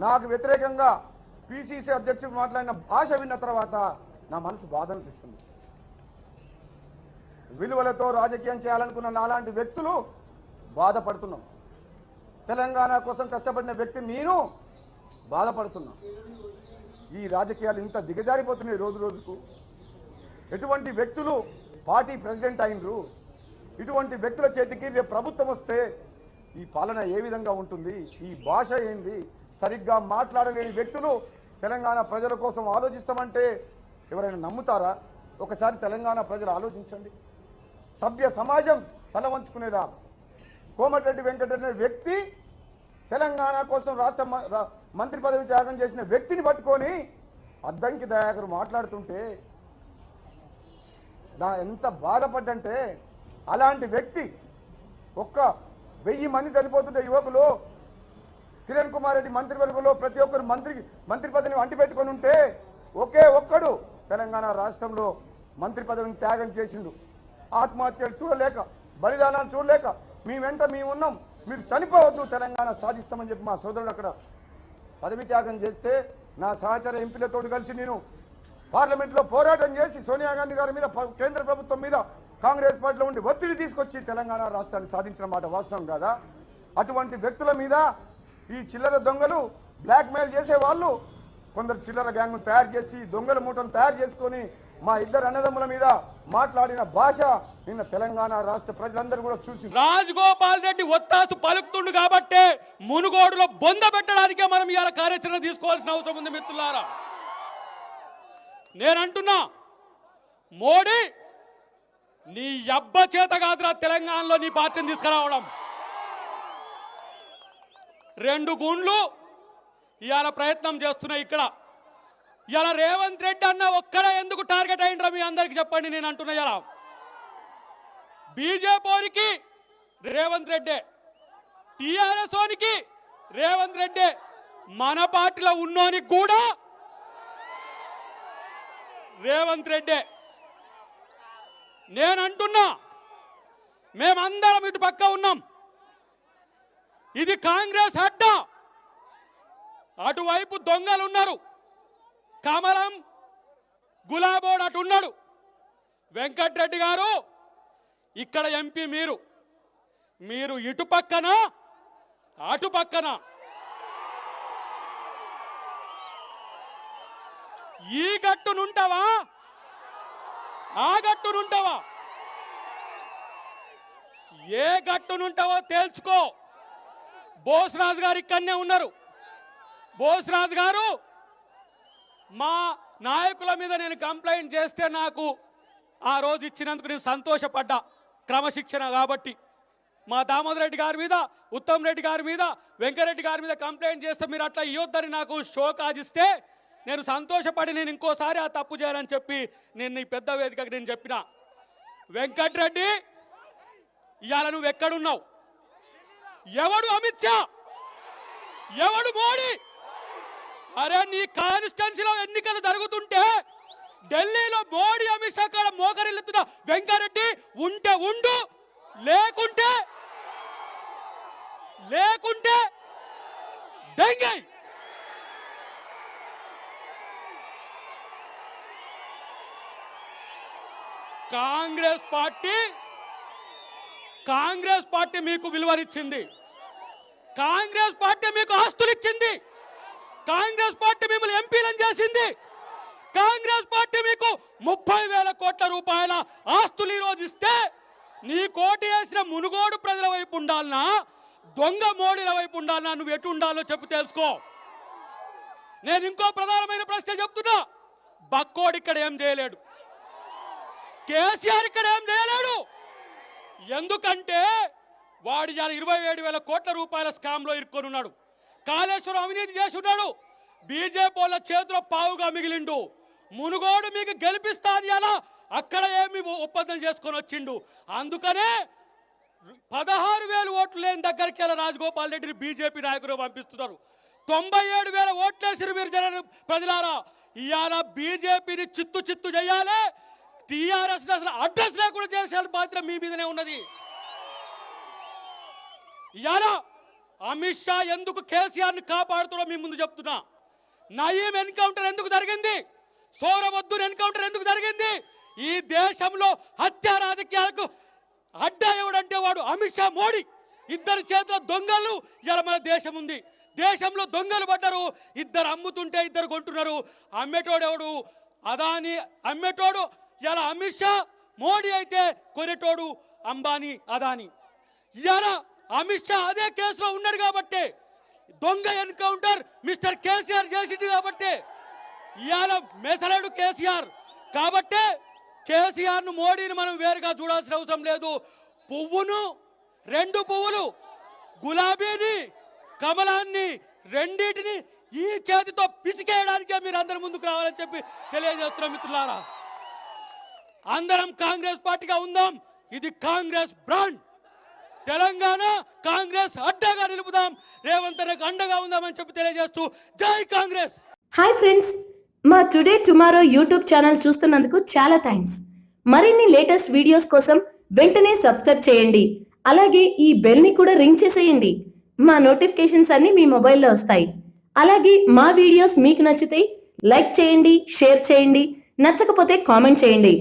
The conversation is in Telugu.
నాకు వ్యతిరేకంగా పిసిసి అధ్యక్షుడు మాట్లాడిన భాష విన్న తర్వాత నా మనసు బాధ అనిపిస్తుంది. విలువలతో రాజకీయం చేయాలనుకున్న నాలాంటి వ్యక్తులు బాధపడుతున్నాం. తెలంగాణ కోసం కష్టపడిన వ్యక్తి నేను బాధపడుతున్నా. ఈ రాజకీయాలు ఇంత దిగజారిపోతున్నాయి రోజు రోజుకు. ఎటువంటి వ్యక్తులు పార్టీ ప్రెసిడెంట్ అయినరు, ఇటువంటి వ్యక్తుల చేతికి రేపు ప్రభుత్వం వస్తే ఈ పాలన ఏ విధంగా ఉంటుంది, ఈ భాష ఏంది, సరిగ్గా మాట్లాడలేని వ్యక్తులు తెలంగాణ ప్రజల కోసం ఆలోచిస్తామంటే ఎవరైనా నమ్ముతారా? ఒకసారి తెలంగాణ ప్రజలు ఆలోచించండి. సభ్య సమాజం తల వంచుకునేదా? కోమటిరెడ్డి వెంకటరెడ్డి అనే వ్యక్తి తెలంగాణ కోసం రాష్ట్ర మంత్రి పదవి త్యాగం చేసిన వ్యక్తిని పట్టుకొని అద్దంకి దయాకర్ మాట్లాడుతుంటే నా ఎంత బాధపడ్డంటే, అలాంటి వ్యక్తి ఒక్క 1000 మంది చనిపోతుంటే యువకులు కిరణ్ కుమార్ రెడ్డి మంత్రివర్గంలో ప్రతి ఒక్కరు మంత్రి పదవిని అంటి పెట్టుకొని ఉంటే ఒకే ఒక్కడు తెలంగాణ రాష్ట్రంలో మంత్రి పదవిని త్యాగం చేసిండు. ఆత్మహత్యలు చూడలేక, బలిదానాలు చూడలేక మీ వెంట మేము ఉన్నాం, మీరు చనిపోవద్దు, తెలంగాణ సాధిస్తామని చెప్పి మా సోదరుడు అక్కడ పదవి త్యాగం చేస్తే నా సహచర ఎంపీలతో కలిసి నేను పార్లమెంట్లో పోరాటం చేసి సోనియా గాంధీ గారి మీద, కేంద్ర ప్రభుత్వం మీద కాంగ్రెస్ పార్టీలో ఉండి ఒత్తిడి తీసుకొచ్చి తెలంగాణ రాష్ట్రాన్ని సాధించిన మాట వాస్తవం కాదా? అటువంటి వ్యక్తుల మీద ఈ చిల్లర దొంగలు బ్లాక్మెయిల్ చేసే వాళ్ళు కొందరు చిల్లర గ్యాంగ్ను తయారు చేసి దొంగల మూటను తయారు చేసుకొని మా ఇద్దరు అన్నదమ్ముల మీద మాట్లాడిన భాష నిన్న తెలంగాణ రాష్ట్ర ప్రజలందరూ కూడా చూసి రాజగోపాల్ రెడ్డి ఒత్తాసు పలుకుతుండు కాబట్టి మునుగోడులో బొంద పెట్టడానికే మనం ఇవాళ కార్యాచరణ తీసుకోవాల్సిన అవసరం ఉంది. మిత్రులారా, నేనంటున్నా, మోడీ నీ అబ్బ చేత కాదురా తెలంగాణలో నీ పార్టీని తీసుకురావడం. 2 గుండ్లు ఇవాళ ప్రయత్నం చేస్తున్నాయి ఇక్కడ. ఇలా రేవంత్ రెడ్డి అన్న ఒక్కడే ఎందుకు టార్గెట్ అయిండ్రా మీ అందరికి చెప్పండి. నేను అంటున్నా, ఇలా బీజేపీకి రేవంత్ రెడ్డి, టీఆర్ఎస్ ఓనికి రేవంత్ రెడ్డి, మన పార్టీలో ఉన్నోనికి కూడా రేవంత్ రెడ్డి. నేను అంటున్నా, మేమందరం ఇటు పక్క ఉన్నాం. ఇది కాంగ్రెస్ అడ్డ, అటువైపు దొంగలు ఉన్నారు. కమలం గులాబోడ్ అటు ఉన్నాడు. వెంకటరెడ్డి గారు ఇక్కడ ఎంపీ, మీరు ఇటు పక్కన అటు పక్కన. ఈ గట్టునుంటావా ఆ గట్టునుంటావా? ఏ గట్టునుంటావో తేల్చుకో. బోస్రాజు గారు ఇక్కడనే ఉన్నారు. బోస్రాజు గారు మా నాయకుల మీద నేను కంప్లైంట్ చేస్తే నాకు ఆ రోజు ఇచ్చినందుకు నేను సంతోషపడ్డా, క్రమశిక్షణ కాబట్టి. మా దామోదర్ రెడ్డి గారి మీద, ఉత్తమ్ రెడ్డి గారి మీద, వెంకరెడ్డి గారి మీద కంప్లైంట్ చేస్తే మీరు అట్లా ఇవ్వద్దని నాకు షోకాజిస్తే నేను సంతోషపడి నేను ఇంకోసారి ఆ తప్పు చేయాలని చెప్పి నేను ఈ పెద్ద వేదికకి నేను చెప్పిన. వెంకటరెడ్డి, ఇవాళ నువ్వు ఎక్కడున్నావు? ఎవడు అమిత్ షా, ఎవడు మోడీ? అరే, నీ కాన్స్టిట్యున్సీలో ఎన్నికలు జరుగుతుంటే ఢిల్లీలో మోడీ అమిత్ షా కాడ మోకరిల్లుతున్న వెంకరెడ్డి ఉంటే ఉండు, లేకుంటే దెంగై. కాంగ్రెస్ పార్టీ మీకు విలువనిచ్చింది, కాంగ్రెస్ పార్టీ మీకు ఆస్తులు ఇచ్చింది, కాంగ్రెస్ పార్టీ మిమ్మల్ని ఎంపీలను చేసింది, కాంగ్రెస్ పార్టీ మీకు 30,000 కోట్ల రూపాయల ఆస్తులు ఈరోజు ఇస్తే నీ కోటి వేసిన మునుగోడు ప్రజల వైపు ఉండాలనా, దొంగ మోడీల వైపు ఉండాలనా? నువ్వు ఎటు ఉండాలో చెప్పు, తెలుసుకో. నేను ఇంకో ప్రధానమైన ప్రశ్న చెప్తున్నా. బక్కోడు ఇక్కడ ఏం చేయలేడు, కేసీఆర్ ఇక్కడ ఏం చేయలేడు. ఎందుకంటే వాడు 27,000 కోట్ల రూపాయల స్కామ్ లో ఇరుక్కొని ఉన్నాడు. కాళేశ్వరం అవినీతి చేసి ఉన్నాడు. బీజేపీ వాళ్ళ చేతిలో పావుగా మిగిలిండు. మునుగోడు మీకు గెలిపిస్తాను అలా అక్కడ ఏమి ఒప్పందం చేసుకొని వచ్చిండు. అందుకనే 16,000 ఓట్లు లేని దగ్గరికి వెళ్ళి రాజగోపాల్ రెడ్డిని బీజేపీ నాయకులు పంపిస్తున్నారు. 97,000 ఓట్లేసారు మీరు జన ప్రజలారా. ఇవాళ బీజేపీని చిత్తు చేయాలి, టీఆర్ఎస్ అసలు అడ్రస్ లేకుండా చేసే బాధ్యత మీ మీదనే ఉన్నది. ఇవాళ అమిత్ షా ఎందుకు కేసీఆర్ని కాపాడుతాడో మీ ముందు చెప్తున్నా. నయీం ఎన్కౌంటర్ ఎందుకు జరిగింది? సోరవద్దున్ ఎన్కౌంటర్ ఎందుకు జరిగింది? ఈ దేశంలో హత్య రాజకీయాలకు అడ్డా ఎవడంటే వాడు అమిత్ షా, మోడీ. ఇద్దరు చేతుల దొంగలు ఇలా మన దేశం ఉంది. దేశంలో దొంగలు పడ్డారు. ఇద్దరు అమ్ముతుంటే ఇద్దరు కొంటున్నారు. అమ్మేటోడు ఎవడు? అదాని అమ్మేటోడు ఇలా అమిత్ షా, మోడీ అయితే కొనేటోడు అంబానీ, అదాని. ఇలా అమిత్ షా అదే కేసులో ఉన్నాడు కాబట్టి, దొంగ ఎన్కౌంటర్ మిస్టర్ కేసీఆర్ చేసిండు కాబట్టి ఇవాళ మెసలాడు కేసీఆర్. కాబట్టి కేసీఆర్ ను, మోడీని మనం వేరుగా చూడాల్సిన అవసరం లేదు. పువ్వును, రెండు పువ్వులు, గులాబీని, కమలాన్ని, రెండింటిని ఈ చేతితో పిసికేయడానికే మీరు అందరి ముందుకు రావాలని చెప్పి తెలియజేస్తున్నాం. మిత్రులారా, అందరం కాంగ్రెస్ పార్టీగా ఉందాం. ఇది కాంగ్రెస్ బ్రాండ్. తెలంగాణ కాంగ్రెస్ అడ్డగా నిలుపుదాం. రేవంత్ రెడ్డికి అండగా ఉందామని చెప్పి తెలియజేస్తూ జై కాంగ్రెస్. హాయ్ ఫ్రెండ్స్, మా టుడే టుమారో యూట్యూబ్ ఛానల్ చూస్తున్నందుకు చాలా థ్యాంక్స్. మరిన్ని లేటెస్ట్ వీడియోస్ కోసం వెంటనే సబ్స్క్రైబ్ చేయండి. అలాగే ఈ బెల్ ని కూడా రింగ్ చేసేయండి. మా నోటిఫికేషన్స్ అన్ని మీ మొబైల్లో వస్తాయి. అలాగే మా వీడియోస్ మీకు నచ్చితే లైక్ చేయండి, షేర్ చేయండి, నచ్చకపోతే కామెంట్ చేయండి.